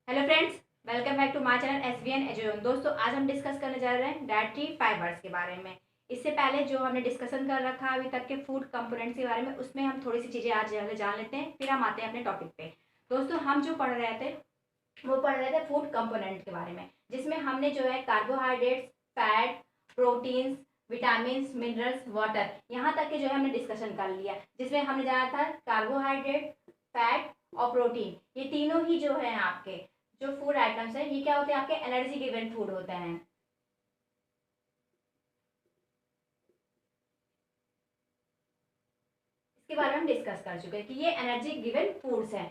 Hello friends, welcome back to my channel SBN education. दोस्तों, आज हम डिस्कस करने जा रहे हैं डाइटरी फाइबर्स के बारे में। इससे पहले जो हमने डिस्कशन कर रखा है अभी तक के फूड कंपोनेंट्स के बारे में, उसमें हम थोड़ी सी चीज़ें आज जान लेते हैं, फिर हम आते हैं अपने टॉपिक पे। दोस्तों, हम जो पढ़ रहे थे वो पढ़ रहे थे फूड कंपोनेंट के बारे में, जिसमें हमने जो है carbohydrates, fat, proteins, vitamin, minerals, water, यहाँ तक के जो है हमने डिस्कशन कर लिया, जिसमें हमने जाना था कार्बोहाइड्रेट, फैट और प्रोटीन। ये तीनों ही जो है आपके जो फूड आइटम्स है, ये क्या होते हैं? आपके एनर्जी गिवन फूड होते हैं। इसके बारे में हम डिस्कस कर चुके हैं कि ये एनर्जी गिवन फूड्स हैं।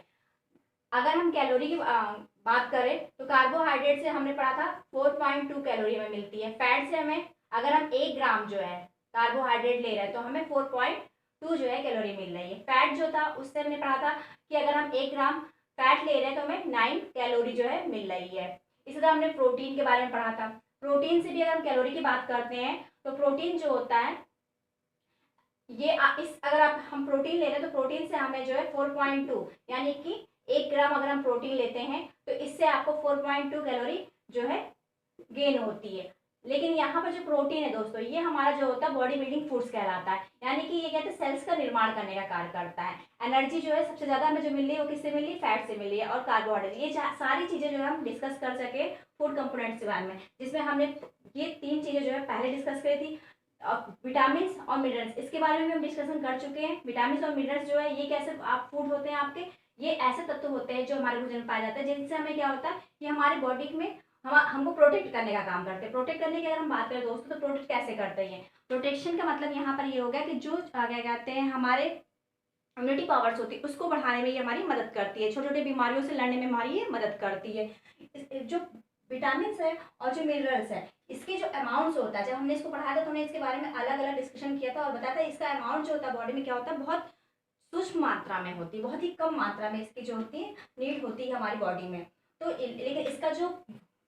अगर हम कैलोरी की बात करें तो कार्बोहाइड्रेट से हमने पढ़ा था 4.2 कैलोरी में मिलती है। फैट से हमें अगर हम 1 ग्राम जो है कार्बोहाइड्रेट ले रहे हैं तो हमें 4.2 जो है कैलोरी मिल रही है। फैट जो था उससे हमने पढ़ा था कि अगर हम 1 ग्राम फैट ले रहे हैं तो हमें 9 कैलोरी जो है मिल रही है। इसी तरह हमने प्रोटीन के बारे में पढ़ा था। प्रोटीन से भी अगर हम कैलोरी की बात करते हैं तो प्रोटीन जो होता है ये इस अगर आप हम प्रोटीन ले रहे हैं तो प्रोटीन से हमें जो है 4.2 यानी कि 1 ग्राम अगर हम प्रोटीन लेते हैं तो इससे आपको 4.2 कैलोरी जो है गेन होती है। लेकिन यहाँ पर जो प्रोटीन है दोस्तों, ये हमारा जो होता है बॉडी बिल्डिंग फूड्स कहलाता है, यानी कि ये कहते हैं सेल्स का निर्माण करने का कार्य करता है। एनर्जी जो है सबसे ज्यादा हमें जो मिल रही है वो किससे मिल रही है? फैट से मिल रही है और कार्बोहाइड्रेट। ये सारी चीजें जो है हम डिस्कस कर सके फूड कंपोनेंट्स के बारे में, जिसमें हमने ये 3 चीजें जो है पहले डिस्कस करी थी। विटामिन और मिनरल्स, इसके बारे में भी हम डिस्कशन कर चुके हैं। विटामिन और मिनरल्स जो है ये कैसे आप फूड होते हैं आपके, ये ऐसे तत्व होते हैं जो हमारे भोजन में पाए जाते हैं, जिनसे हमें क्या होता है कि हमारे बॉडी में हमको प्रोटेक्ट करने का काम करते हैं। प्रोटेक्ट करने की अगर हम बात करें दोस्तों तो प्रोटेक्ट कैसे करते हैं? प्रोटेक्शन का मतलब यहाँ पर ये हो गया कि जो क्या कहते हैं हमारे इम्यूनिटी पावर्स होती है उसको बढ़ाने में ये हमारी मदद करती है, छोटी छोटी बीमारियों से लड़ने में हमारी ये मदद करती है। जो विटामिन है और जो मिनरल्स है, इसके जो अमाउंट्स होता है, जब हमने इसको पढ़ाया था तो हमने इसके बारे में अलग अलग डिस्कशन किया था और बताया था इसका अमाउंट जो होता है बॉडी में क्या होता है, बहुत सूक्ष्म मात्रा में होती है, बहुत ही कम मात्रा में इसकी जो होती है नीड होती है हमारी बॉडी में। तो लेकिन इसका जो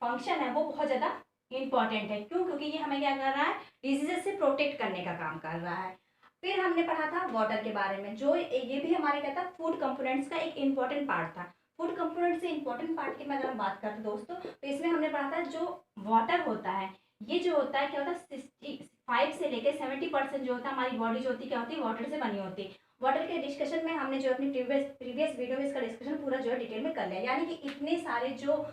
फंक्शन है वो बहुत ज़्यादा इंपॉर्टेंट है। क्यों? क्योंकि ये हमें क्या कर रहा है? डिजीजेस से प्रोटेक्ट करने का काम कर रहा है। फिर हमने पढ़ा था वाटर के बारे में, जो ये भी हमारे कहता है फूड कंपोनेंट्स का एक इम्पॉर्टेंट पार्ट था। फूड कंपोनेंट से इम्पोर्टेंट पार्ट की मैं अगर हम बात करते दोस्तों तो इसमें हमने पढ़ा था जो वाटर होता है, ये जो होता है क्या होता है 65 से लेकर 70% जो होता है हमारी बॉडी जो होती है क्या होती है? वाटर से बनी होती है। वाटर के डिस्कशन में हमने जो अपनी प्रीवियस वीडियो में इसका डिस्कशन पूरा जो है डिटेल में कर लिया, यानी कि इतने सारे जो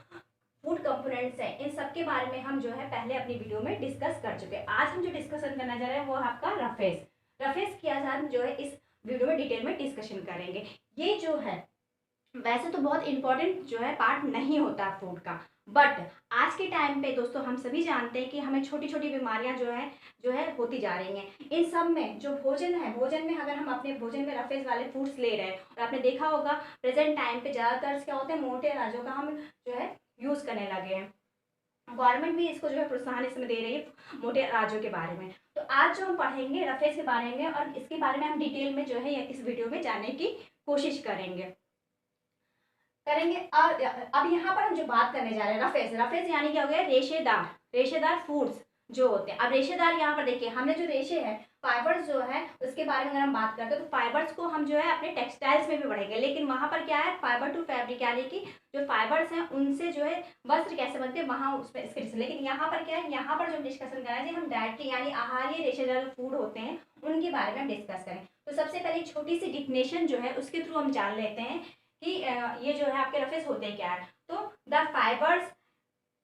फूड कंपोनेंट्स हैं इन सब के बारे में हम जो है पहले अपनी वीडियो में डिस्कस कर चुके हैं। आज हम जो डिस्कशन करना चाह रहे हैं वो आपका रफेज। रफेज की आज हम जो है इस वीडियो में डिटेल में डिस्कशन करेंगे। ये जो है वैसे तो बहुत इंपॉर्टेंट जो है पार्ट नहीं होता फूड का, बट आज के टाइम पे दोस्तों हम सभी जानते हैं कि हमें छोटी छोटी बीमारियां जो है होती जा रही हैं। इन सब में जो भोजन है, भोजन में अगर हम अपने भोजन में रफेज वाले फूड्स ले रहे हैं, और आपने देखा होगा प्रेजेंट टाइम पे ज़्यादातर क्या होते हैं मोटे अनाजों का हम जो है यूज़ करने लगे हैं। गवर्नमेंट भी इसको जो है प्रोत्साहन इसमें दे रही है मोटे अनाजों के बारे में। तो आज जो हम पढ़ेंगे रफेज के बारे में और इसके बारे में हम डिटेल में जो है इस वीडियो में जानने की कोशिश करेंगे। और अब यहाँ पर हम जो बात करने जा रहे हैं रफेज, रफेज यानी क्या हो गया? रेशेदार, रेशेदार फूड्स जो होते हैं। अब रेशेदार यहाँ पर देखिए हमने जो रेशे हैं फाइबर्स जो है उसके बारे में अगर हम बात करते हैं तो फाइबर्स को हम जो है अपने टेक्सटाइल्स में भी बढ़ेंगे, लेकिन वहाँ पर क्या है? फाइबर टू फैब्रिक, यानी कि जो फाइबर्स हैं उनसे जो है वस्त्र कैसे बनते हैं वहाँ उसमें इसके डिस्कशन। लेकिन यहाँ पर क्या है? यहाँ पर जो डिस्कशन कर रहे हैं हम डायरेक्टली यानी आहारीय रेशेदार फूड होते हैं उनके बारे में हम डिस्कस करें। तो सबसे पहले छोटी सी डिफिनेशन जो है उसके थ्रू हम जान लेते हैं कि ये जो है आपके रफेज होते क्या है। तो the fibres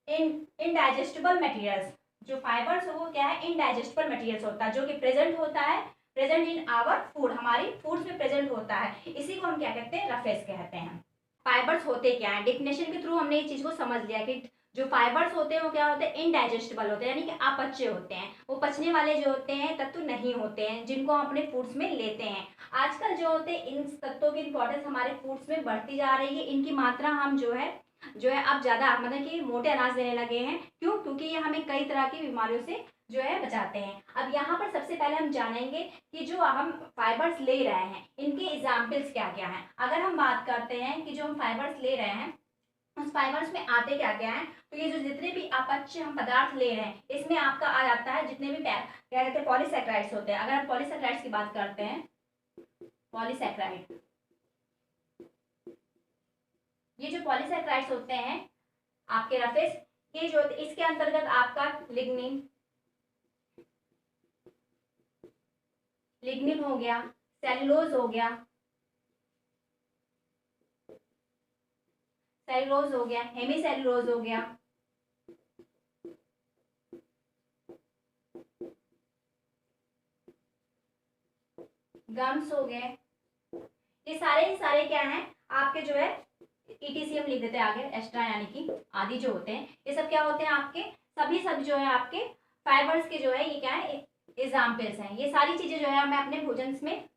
in indigestible materials, जो फाइबर्स वो क्या है? इनडाइजेस्टिबल मटेरियल्स होता है, जो कि प्रेजेंट होता है, प्रेजेंट इन आवर फूड, हमारी फूड्स में प्रेजेंट होता है, इसी को हम क्या कहते हैं? रफेज कहते हैं। फाइबर्स होते क्या है? डिफिनेशन के थ्रू हमने इस चीज को समझ लिया कि जो फाइबर्स होते हैं वो क्या होते हैं? इनडाइजेस्टिबल होते हैं, यानी कि अपच्य होते हैं, वो पचने वाले जो होते हैं तत्व नहीं होते हैं जिनको हम अपने फूड्स में लेते हैं। आजकल जो होते हैं इन तत्वों की इंपॉर्टेंस हमारे फूड्स में बढ़ती जा रही है, इनकी मात्रा हम जो है अब ज़्यादा मतलब कि मोटे अनाज देने लगे हैं। क्यों? क्योंकि ये हमें कई तरह की बीमारियों से जो है बचाते हैं। अब यहाँ पर सबसे पहले हम जानेंगे कि जो हम फाइबर्स ले रहे हैं इनके एग्जाम्पल्स क्या क्या हैं। अगर हम बात करते हैं कि जो हम फाइबर्स ले रहे हैं उस फाइबर्स में आते क्या क्या है, तो ये जो जितने भी अपच्य हम पदार्थ ले रहे हैं इसमें आपका आ जाता है जितने भी क्या कहते हैं पॉलीसेक्राइड्स होते हैं। अगर हम पॉलीसेक्राइड्स की बात करते हैं, पॉलीसेक्राइड ये जो पॉलीसैकेराइड्स होते हैं आपके रफेज, ये जो इसके अंतर्गत आपका लिग्निन हो गया, सेलुलोज हो गया, हेमीसेलुलोज हो गया, गम्स हो गए, ये सारे क्या हैं आपके जो है ETC हम लिख देते हैं आगे, एक्स्ट्रा यानी कि आदि जो होते हैं, ये सब क्या होते हैं आपके सब जो है आपके फाइबर्स के जो है ये क्या है एग्जाम्पल्स हैं। ये सारी चीजें जो है हमें अपने भोजन में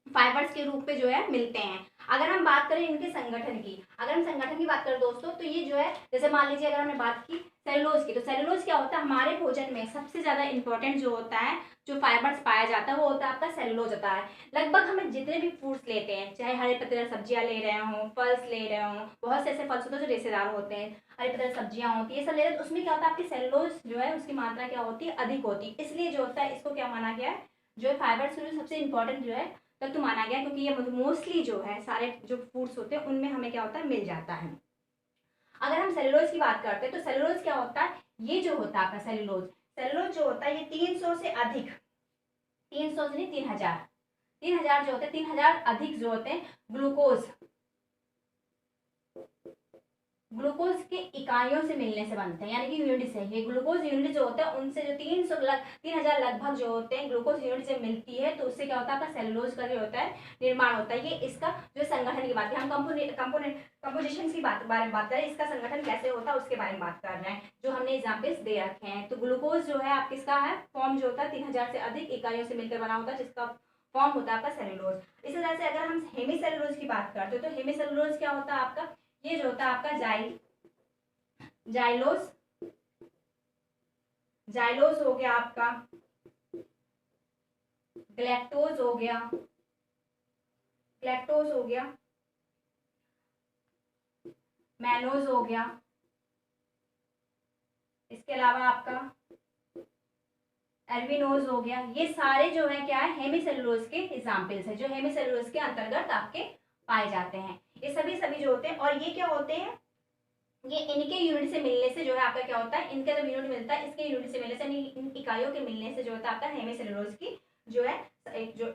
फाइबर्स के रूप में जो है मिलते हैं। अगर हम बात करें इनके संगठन की, अगर हम संगठन की बात करें दोस्तों, तो ये जो है जैसे मान लीजिए अगर हमने बात की सेलुलोज की, तो सेलुलोज क्या होता है हमारे भोजन में सबसे ज्यादा इंपॉर्टेंट जो होता है, जो फाइबर्स पाया जाता है वो होता है आपका सेलुलोज होता है। लगभग हमें जितने भी फ्रूट्स लेते हैं, चाहे हरे पत्तेदार सब्जियां ले रहे हों, फल्स ले रहे हों, बहुत से ऐसे फल्स होते हैं जो रेशेदार होते हैं, हरे पत्तेदार सब्जियां होती है, ये सब ले रहे हैं, तो उसमें क्या होता है आपकी सेलुलोज जो है उसकी मात्रा क्या होती है अधिक होती है। इसलिए जो होता है इसको क्या माना गया है, जो है फाइबर्स सबसे इंपॉर्टेंट जो है तो माना गया, क्योंकि ये मोस्टली जो है सारे जो फूड्स होते हैं उनमें हमें क्या होता है मिल जाता है। अगर हम सेलुलोज की बात करते हैं तो सेलुलोज क्या होता है, ये जो होता है आपका सेलुलोज जो होता है ये 300 से अधिक, 300 से नहीं 3000 जो होते हैं 3000 अधिक जो होते हैं ग्लूकोज के इकाइयों से मिलने से बनते हैं, यानी कि यूनिट से। ये ग्लूकोज यूनिट जो होता है उनसे जो 3000 लगभग जो होते हैं ग्लूकोज यूनिट से मिलती है, तो उससे क्या होता है आपका सेलुलोज का जो होता है निर्माण होता है। ये इसका जो संगठन की बात है, हम कंपोजिशन की बारे में बात करें, इसका संगठन कैसे होता है उसके बारे में बात कर रहे हैं, जो हमने एग्जाम्पल्स दे रखे हैं। तो ग्लूकोज जो है आप किसका है फॉर्म जो होता है 3000 से अधिक इकाइयों से मिलकर बना होता है, जिसका फॉर्म होता है आपका सेलुलोज। इसी तरह से अगर हम हेमीसेलुलोज की बात करते हो तो हेमीसेलुलोज क्या होता है आपका, ये जो होता है आपका जाइलोज हो गया, आपका ग्लैक्टोज हो गया, मैनोज हो गया, इसके अलावा आपका एल्बिनोज हो गया। ये सारे जो है क्या है हेमीसेलुलोज के एग्जाम्पल्स है, जो हेमीसेलुलोज के अंतर्गत आपके पाए जाते हैं। ये सभी जो होते हैं, और ये क्या होते हैं, ये इनके यूनिट से मिलने से जो है आपका क्या होता है, इनका जब यूनिट मिलता है इसके यूनिट से मिलने से इन इकाइयों के मिलने से जो होता है आपका हेमीसेलुलोज की जो है जो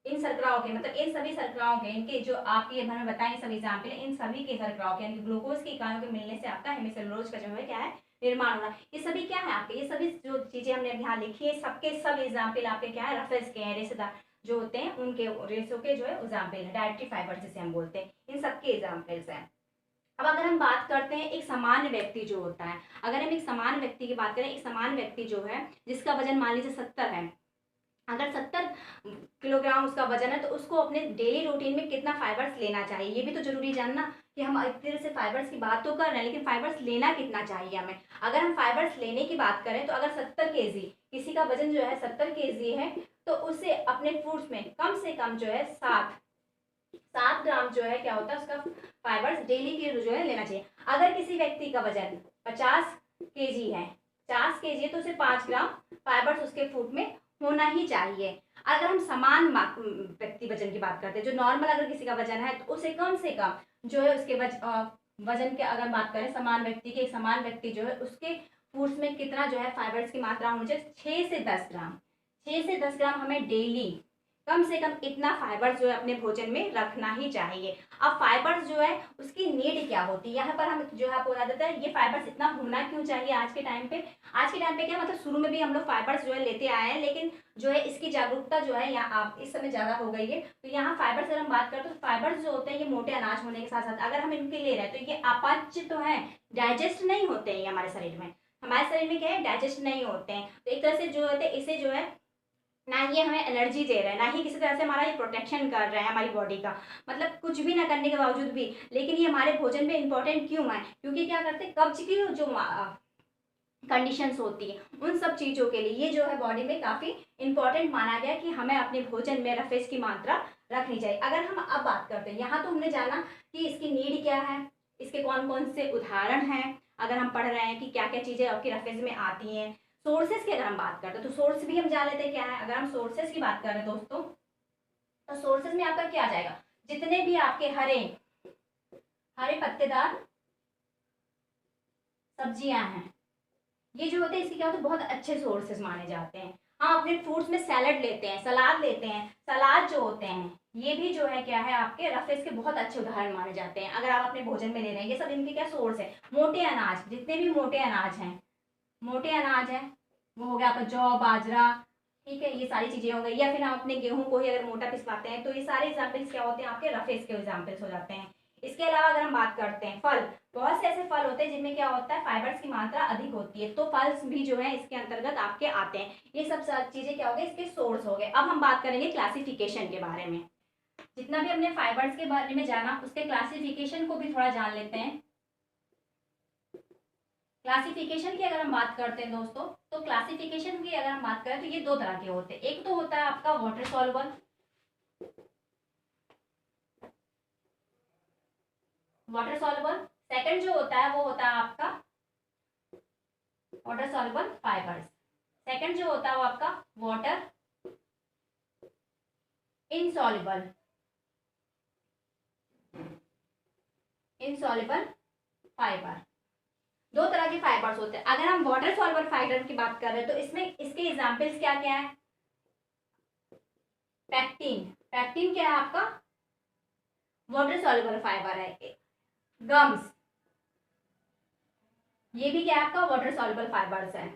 इन शर्कराओं के, मतलब इन सभी शर्कराओं के, इनके जो आपके मैंने बताए सभी एग्जाम्पल, इन सभी के शर्कराओं के यानी ग्लूकोज की इकाइयों के मिलने से आपका हेमीसेलुलोज का जो है क्या है निर्माण होना। ये सभी क्या है आपके, ये सभी जो चीजें हमने यहाँ लिखी है सबके सब एग्जाम्पल आपके क्या है रफेज के हैं, रेशेदार जो होते हैं उनके रेशों के जो है एग्जाम्पल है, डायरेक्टरी फाइबर जिसे हम बोलते हैं, इन सबके एग्जाम्पल्स हैं। अब अगर हम बात करते हैं एक सामान्य व्यक्ति जो होता है, अगर हम एक सामान्य व्यक्ति की बात करें, एक सामान्य व्यक्ति जो है जिसका वजन मान लीजिए 70 है, अगर 70 किलोग्राम उसका वजन है, तो उसको अपने डेली रूटीन में कितना फाइबर्स लेना चाहिए, ये भी तो जरूरी जानना कि हम एक तरह से फाइबर्स की बात तो कर रहे हैं, लेकिन फाइबर्स लेना कितना चाहिए हमें। अगर हम फाइबर्स लेने की बात करें तो अगर 70 केजी किसी का वजन जो है 70 केजी है, तो उसे अपने फूड्स में कम से कम जो है 7 ग्राम जो है क्या होता है उसका फाइबर्स डेली के जो है लेना चाहिए। अगर किसी व्यक्ति का वजन 50 केजी है, 50 केजी है, तो उसे 5 ग्राम फाइबर्स उसके फूड में होना ही चाहिए। अगर हम समान व्यक्ति वजन की बात करते हैं, जो नॉर्मल अगर किसी का वजन है, तो उसे कम से कम जो है उसके वजन के अगर बात करें समान व्यक्ति के, समान व्यक्ति जो है उसके फूड्स में कितना जो है फाइबर्स की मात्रा होनी चाहिए 6 से 10 ग्राम, 6 से 10 ग्राम हमें डेली कम से कम इतना फाइबर्स जो है अपने भोजन में रखना ही चाहिए। अब फाइबर्स जो है उसकी नीड क्या होती है, यहाँ पर हम जो है आपको बता देते हैं ये फाइबर्स इतना होना क्यों चाहिए आज के टाइम पे। क्या मतलब शुरू में भी हम लोग फाइबर्स जो है लेते आए हैं, लेकिन जो है इसकी जागरूकता जो है यहाँ आप इस समय ज्यादा हो गई है। तो यहाँ फाइबर्स अगर हम बात करते हैं तो फाइबर्स जो होते हैं ये मोटे अनाज होने के साथ साथ अगर हम इनके ले रहे हैं तो ये अपाच्य तो है, डाइजेस्ट नहीं होते हैं हमारे शरीर में, क्या है डाइजेस्ट नहीं होते हैं। तो एक तरह से जो होते हैं इसे जो है ना ये हमें एनर्जी दे रहा है, ना ही किसी तरह से हमारा ये प्रोटेक्शन कर रहा है हमारी बॉडी का, मतलब कुछ भी ना करने के बावजूद भी। लेकिन ये हमारे भोजन में इंपॉर्टेंट क्यों है, क्योंकि क्या करते हैं कब्ज की जो कंडीशंस होती है उन सब चीज़ों के लिए ये जो है बॉडी में काफ़ी इंपॉर्टेंट माना गया कि हमें अपने भोजन में रफेज की मात्रा रखनी चाहिए। अगर हम अब बात करते हैं, यहाँ तो हमने जाना कि इसकी नीड क्या है, इसके कौन कौन से उदाहरण हैं, अगर हम पढ़ रहे हैं कि क्या क्या चीज़ें आपकी रफेज में आती हैं। सोर्सेज की अगर हम बात करते हैं तो सोर्स भी हम जान लेते हैं क्या है। अगर हम सोर्सेज की बात करें दोस्तों, तो सोर्सेज में आपका क्या आ जाएगा, जितने भी आपके हरे पत्तेदार सब्जियां हैं, ये जो होते हैं इसके क्या होते हैं बहुत अच्छे सोर्सेज माने जाते हैं। हम अपने फ्रूट्स में सैलड लेते हैं, सलाद लेते हैं, सलाद जो होते हैं ये भी जो है क्या है आपके रफेज के बहुत अच्छे उदाहरण माने जाते हैं। अगर आप अपने भोजन में ले रहे हैं, ये सब इनके क्या सोर्स है। मोटे अनाज, जितने भी मोटे अनाज हैं, मोटे अनाज हैं, वो हो गया आपका जौ, बाजरा, ठीक है, ये सारी चीजें हो गई। या फिर हम अपने गेहूं को ही अगर मोटा पिसवाते हैं तो ये सारे एग्जाम्पल्स क्या होते हैं आपके रफेज के एग्जाम्पल्स हो जाते हैं। इसके अलावा अगर हम बात करते हैं फल, बहुत से ऐसे फल होते हैं जिनमें क्या होता है फाइबर्स की मात्रा अधिक होती है, तो फल भी जो है इसके अंतर्गत आपके आते हैं। ये सब चीजें क्या हो गए इसके सोर्स हो गए। अब हम बात करेंगे क्लासिफिकेशन के बारे में। जितना भी हमने फाइबर्स के बारे में जाना उसके क्लासिफिकेशन को भी थोड़ा जान लेते हैं। क्लासिफिकेशन की अगर हम बात करते हैं दोस्तों, तो क्लासिफिकेशन की अगर हम बात करें तो ये दो तरह के होते हैं। एक तो होता है आपका water soluble, water soluble. Second जो होता है वो होता है आपका वाटर सॉल्युबल फाइबर्स। सेकंड जो होता है वो आपका वाटर इनसॉल्युबल, इनसॉल्युबल फाइबर। दो तरह के फाइबर्स होते हैं। अगर हम वाटर सॉल्युबल फाइबर की बात कर रहे हैं तो इसमें इसके एग्जांपल्स क्या क्या है। पैक्टिन, पैक्टिन क्या है आपका वाटर सॉल्युबल फाइबर है। गम्स, ये भी क्या है आपका वाटर सॉल्युबल फाइबर्स है।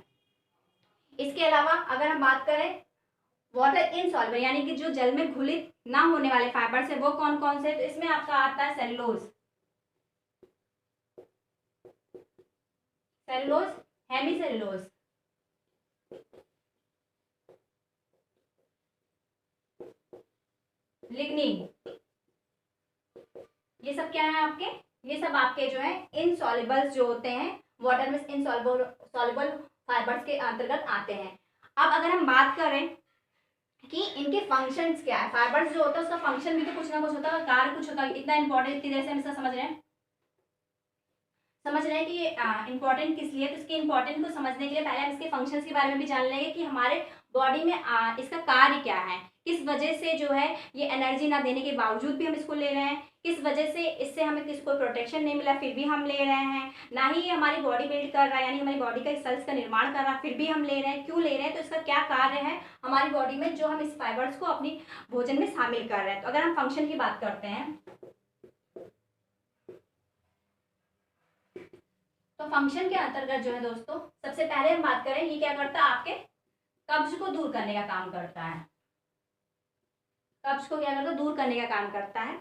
इसके अलावा अगर हम बात करें वाटर इनसॉल्युबल यानी कि जो जल में घुलित ना होने वाले फाइबर्स है, वो कौन कौन से, तो इसमें आपका आता है सेलुलोज, सेलुलोज, हेमीसेलुलोज, लिग्निन, ये सब क्या है आपके, ये सब आपके जो है इनसॉल्युबल्स जो होते हैं वाटर में इनसॉल्युबल सॉल्युबल फाइबर्स के अंतर्गत आते हैं। अब अगर हम बात करें कि इनके फंक्शंस क्या है, फाइबर्स जो होता है उसका फंक्शन भी तो कुछ ना कुछ होता है, कार्य कुछ होता है। इतना इंपॉर्टेंट, इतनी देर से हम इसका समझ रहे हैं, समझ रहे हैं कि ये इंपॉर्टेंट किस लिए। तो इसके इंपॉर्टेंट को समझने के लिए पहले हम इसके फंक्शंस के बारे में भी जान लेंगे कि हमारे बॉडी में इसका कार्य क्या है, किस वजह से जो है ये एनर्जी ना देने के बावजूद भी हम इसको ले रहे हैं, किस वजह से इससे हमें किसी को प्रोटेक्शन नहीं मिला फिर भी हम ले रहे हैं, ना ही ये हमारी बॉडी बिल्ड कर रहा है यानी हमारी बॉडी का सेल्स का निर्माण कर रहा है फिर भी हम ले रहे हैं, क्यों ले रहे हैं, तो इसका क्या कार्य है हमारी बॉडी में जो हम इस फाइबर्स को अपनी भोजन में शामिल कर रहे हैं। तो अगर हम फंक्शन की बात करते हैं तो फंक्शन के अंतर्गत जो है दोस्तों सबसे पहले हम बात करें ये क्या करता है आपके कब्ज को दूर करने का काम करता है। कब्ज को क्या करता है दूर करने का काम करता है।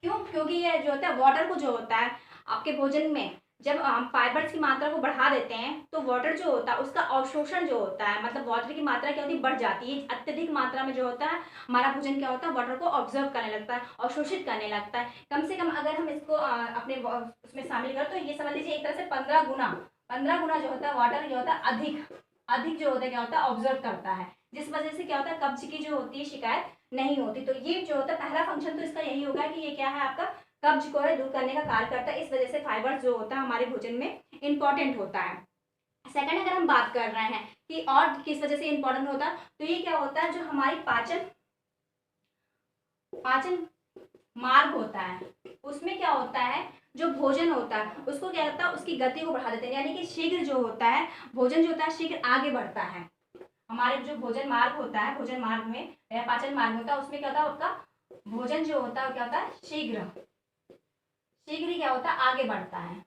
क्यों, क्योंकि ये जो होता है वाटर को जो होता है आपके भोजन में जब हम फाइबर्स की मात्रा को बढ़ा देते हैं तो वाटर जो होता है उसका अवशोषण जो होता है, मतलब वाटर की मात्रा क्या होती है बढ़ जाती है। अत्यधिक मात्रा में जो होता है हमारा भोजन क्या होता है वाटर को ऑब्जर्व करने लगता है, अवशोषित करने लगता है। कम से कम अगर हम इसको अपने उसमें शामिल करें तो ये समझ लीजिए एक तरह से 15 गुना जो होता है वाटर जो होता है अधिक अधिक जो होता है क्या होता है ऑब्जर्व करता है, जिस वजह से क्या होता है कब्ज की जो होती है शिकायत नहीं होती। तो ये जो होता है पहला फंक्शन तो इसका यही होगा कि ये क्या है आपका कब्ज को है दूर करने का कार्य करता है। इस वजह से फाइबर्स जो होता है हमारे भोजन में इंपॉर्टेंट होता है। सेकंड अगर हम बात कर रहे हैं कि और किस वजह से इंपॉर्टेंट होता है तो ये क्या होता है जो हमारी पाचन पाचन मार्ग होता है उसमें क्या होता है जो भोजन होता है उसको क्या होता है उसकी गति को बढ़ा देते हैं, यानी कि शीघ्र जो होता है भोजन जो होता है शीघ्र आगे बढ़ता है। हमारे जो भोजन मार्ग होता है भोजन मार्ग में या पाचन मार्ग होता है उसमें क्या होता है आपका भोजन जो होता है क्या होता है शीघ्र शीघ्र ही क्या होता है आगे बढ़ता है।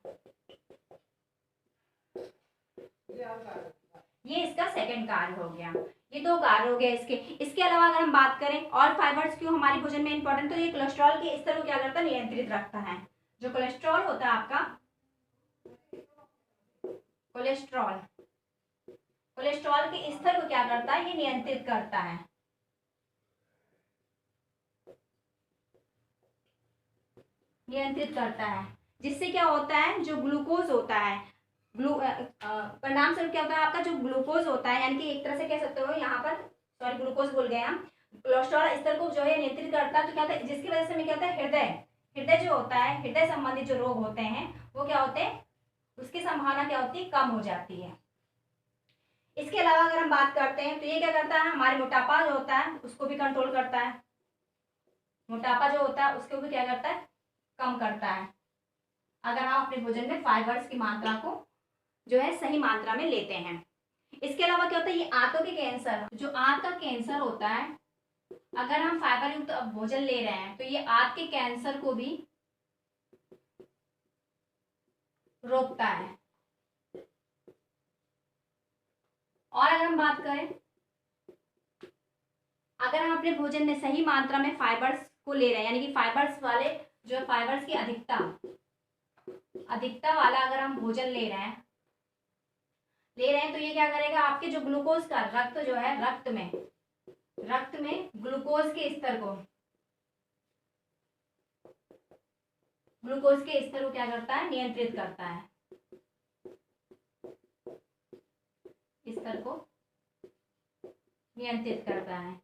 ये इसका सेकंड कार्य हो गया। ये दो कार्य हो गए इसके। इसके अलावा अगर हम बात करें और फाइबर्स क्यों हमारे भोजन में इंपॉर्टेंट, तो ये कोलेस्ट्रॉल के स्तर को क्या करता है नियंत्रित रखता है। जो कोलेस्ट्रॉल होता है आपका कोलेस्ट्रॉल कोलेस्ट्रॉल के स्तर को क्या करता है ये नियंत्रित करता है। नियंत्रित करता है जिससे क्या होता है जो ग्लूकोज होता है परिणाम स्वरूप क्या होता है आपका जो ग्लूकोज होता है, यानी कि एक तरह से कह सकते हो यहाँ पर सॉरी ग्लूकोज बोल गए हम, कोलेस्ट्रॉल स्तर को जो है नियंत्रित करता है। तो क्या होता है जिसकी वजह से हमें क्या होता है हृदय जो होता है हृदय संबंधित जो रोग होते हैं वो क्या होते हैं उसकी संभावना क्या होती है कम हो जाती है। इसके अलावा अगर हम बात करते हैं तो ये क्या करता है हमारे मोटापा जो होता है उसको भी कंट्रोल करता है। मोटापा जो होता है उसको भी क्या करता है कम करता है अगर हम अपने भोजन में फाइबर्स की मात्रा को जो है सही मात्रा में लेते हैं। इसके अलावा क्या होता है, ये आंतों के कैंसर, जो आंत का कैंसर होता है, अगर हम फाइबर युक्त भोजन ले रहे हैं तो ये आंत के कैंसर को भी रोकता है। और अगर हम बात करें, अगर हम अपने भोजन में सही मात्रा में फाइबर्स को ले रहे हैं, यानी कि फाइबर्स वाले जो है फाइबर्स की अधिकता वाला अगर हम भोजन ले रहे हैं तो ये क्या करेगा, आपके जो ग्लूकोज का रक्त जो है रक्त में ग्लूकोज के स्तर को क्या करता है, नियंत्रित करता है, स्तर को नियंत्रित करता है,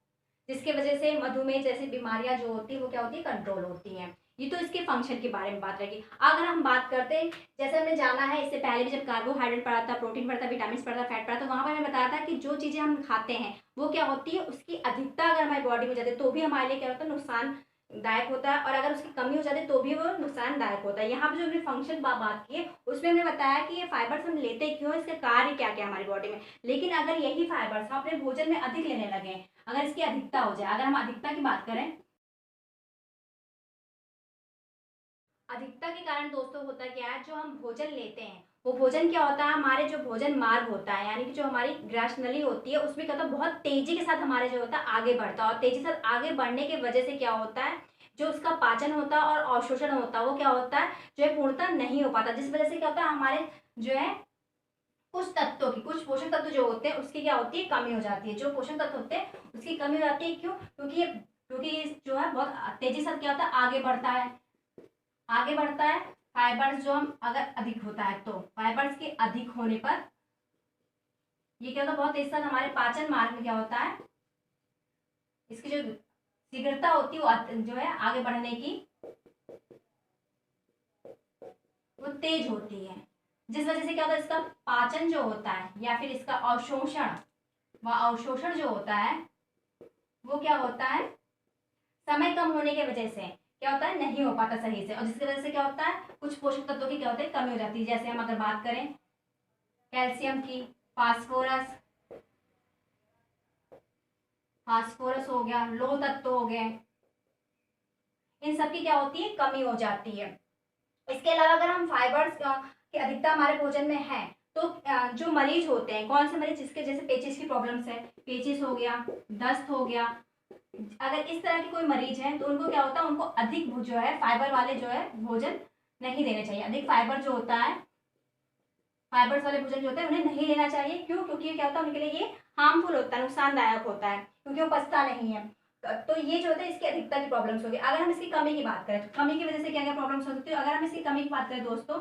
जिसके वजह से मधुमेह जैसी बीमारियां जो होती है वो क्या होती है, कंट्रोल होती हैं। ये तो इसके फंक्शन के बारे में बात रहेगी। अगर हम बात करते हैं, जैसे हमने जाना है इससे पहले भी, जब कार्बोहाइड्रेट पढ़ा था, प्रोटीन पढ़ा था, विटामिन पढ़ा था, फैट पढ़ा था, वहां पर मैंने बताया था कि जो चीजें हम खाते हैं वो क्या होती है, उसकी अधिकता अगर हमारी बॉडी में जाती है तो भी हमारे लिए क्या होता है, नुकसानदायक होता है, और अगर उसकी कमी हो जाती है तो भी वो नुकसानदायक होता है। यहाँ पर जो हमने फंक्शन बात की है उसमें हमने बताया कि ये फाइबर्स हम लेते क्यों, इसके कार्य क्या क्या हमारी बॉडी में। लेकिन अगर यही फाइबर्स हम अपने भोजन में अधिक लेने लगे, अगर इसकी अधिकता हो जाए, अगर हम अधिकता की बात करें, अधिकता के कारण दोस्तों होता क्या है, जो हम भोजन लेते हैं वो भोजन क्या होता है, हमारे जो भोजन मार्ग होता है, यानी कि जो हमारी ग्रास नली होती है उसमें क्या होता है, बहुत तेजी के साथ हमारे जो होता है आगे बढ़ता है, और तेजी से आगे बढ़ने की वजह से क्या होता है, जो उसका पाचन होता है और अवशोषण होता है वो क्या होता है, जो है पूर्णतः नहीं हो पाता, जिस वजह से क्या होता है, हमारे जो है कुछ पोषक तत्व जो होते हैं उसकी क्या होती है, कमी हो जाती है। जो पोषक तत्व होते हैं उसकी कमी हो जाती है, क्यों, क्योंकि ये जो है बहुत तेजी से क्या होता है, आगे बढ़ता है। फाइबर्स जो हम अगर अधिक होता है तो फाइबर्स के अधिक होने पर ये क्या होता है, बहुत तेज साथ हमारे पाचन मार्ग में क्या होता है, इसकी जो शीघ्रता होती है वो जो है आगे बढ़ने की वो तेज होती है, जिस वजह से क्या होता है, इसका पाचन जो होता है या फिर इसका अवशोषण जो होता है वो क्या होता है, समय कम होने की वजह से क्या होता है, नहीं हो पाता सही से, और जिसकी वजह से क्या होता है, कुछ पोषक तत्वों की क्या होता है, कमी हो जाती है। जैसे हम अगर बात करें कैल्शियम की, फास्फोरस हो गया, लोह तत्व हो गए, इन सब की क्या होती है, कमी हो जाती है। इसके अलावा अगर हम फाइबर्स की अधिकता हमारे भोजन में है तो जो मरीज होते हैं, कौन से मरीज, जिसके जैसे पेचिस की प्रॉब्लम्स है, पेचिस हो गया, दस्त हो गया, अगर इस तरह के कोई मरीज है तो उनको क्या होता है, उनको अधिक जो है फाइबर वाले जो है भोजन नहीं देने चाहिए। अधिक फाइबर जो होता है, फाइबर्स वाले भोजन जो होते हैं उन्हें नहीं लेना चाहिए। क्यों, क्योंकि क्या होता है, उनके लिए ये हार्मफुल होता है, नुकसानदायक होता है, क्योंकि वो पचता नहीं है। तो ये जो होता है इसकी अधिकता की प्रॉब्लम्स होगी। अगर हम इसकी कमी की बात करें तो कमी की वजह से क्या क्या प्रॉब्लम्स हो सकती है। अगर हम इसकी कमी की बात करें दोस्तों,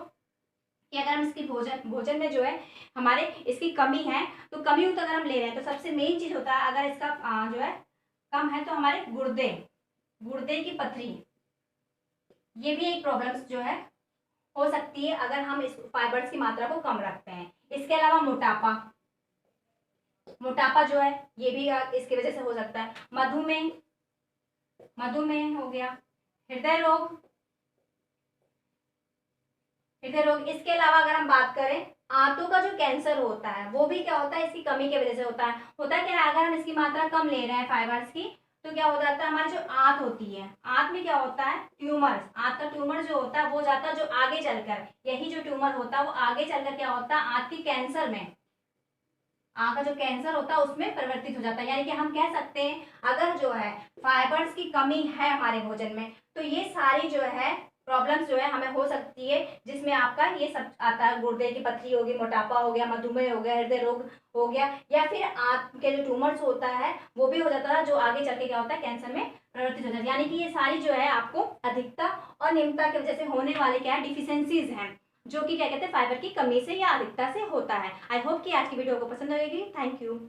कि अगर हम इसकी भोजन में जो है हमारे इसकी कमी है, तो कमी युक्त अगर हम ले रहे हैं तो सबसे मेन चीज होता है, अगर इसका जो है कम है तो हमारे गुर्दे की पथरी, ये भी एक प्रॉब्लम्स जो है हो सकती है अगर हम इस फाइबर्स की मात्रा को कम रखते हैं। इसके अलावा मोटापा जो है ये भी इसकी वजह से हो सकता है। मधुमेह हो गया, हृदय रोग। इसके अलावा अगर हम बात करें आंतों का जो कैंसर होता है वो भी क्या होता है, इसकी कमी की वजह से होता है। क्या है, अगर हम इसकी मात्रा कम ले रहे हैं फाइबर्स की, तो क्या हो जाता है, हमारी जो आंत होती है, आंत में क्या होता है, आंत का ट्यूमर जो होता है वो जाता है, जो आगे चलकर यही जो ट्यूमर होता है वो आगे चलकर क्या होता है, आंत की कैंसर में, आंत का जो कैंसर होता है उसमें परिवर्तित हो जाता है। यानी कि हम कह सकते हैं अगर जो है फाइबर्स की कमी है हमारे भोजन में, तो ये सारी जो है प्रॉब्लम्स जो है हमें हो सकती है, जिसमें आपका ये सब आता है, गुर्दे की पथरी होगी, मोटापा हो गया, मधुमेह हो गया, हृदय रोग हो गया, या फिर आंत के जो ट्यूमर्स होता है वो भी हो जाता है, जो आगे चल के क्या होता है, कैंसर में परिवर्तित हो जाता है। यानी कि ये सारी जो है आपको अधिकता और निम्नता की वजह से होने वाले क्या है, डिफिशियंसीज हैं, जो कि क्या कहते हैं, फाइबर की कमी से या अधिकता से होता है। आई होप कि आज की वीडियो को पसंद आएगी। Thank you.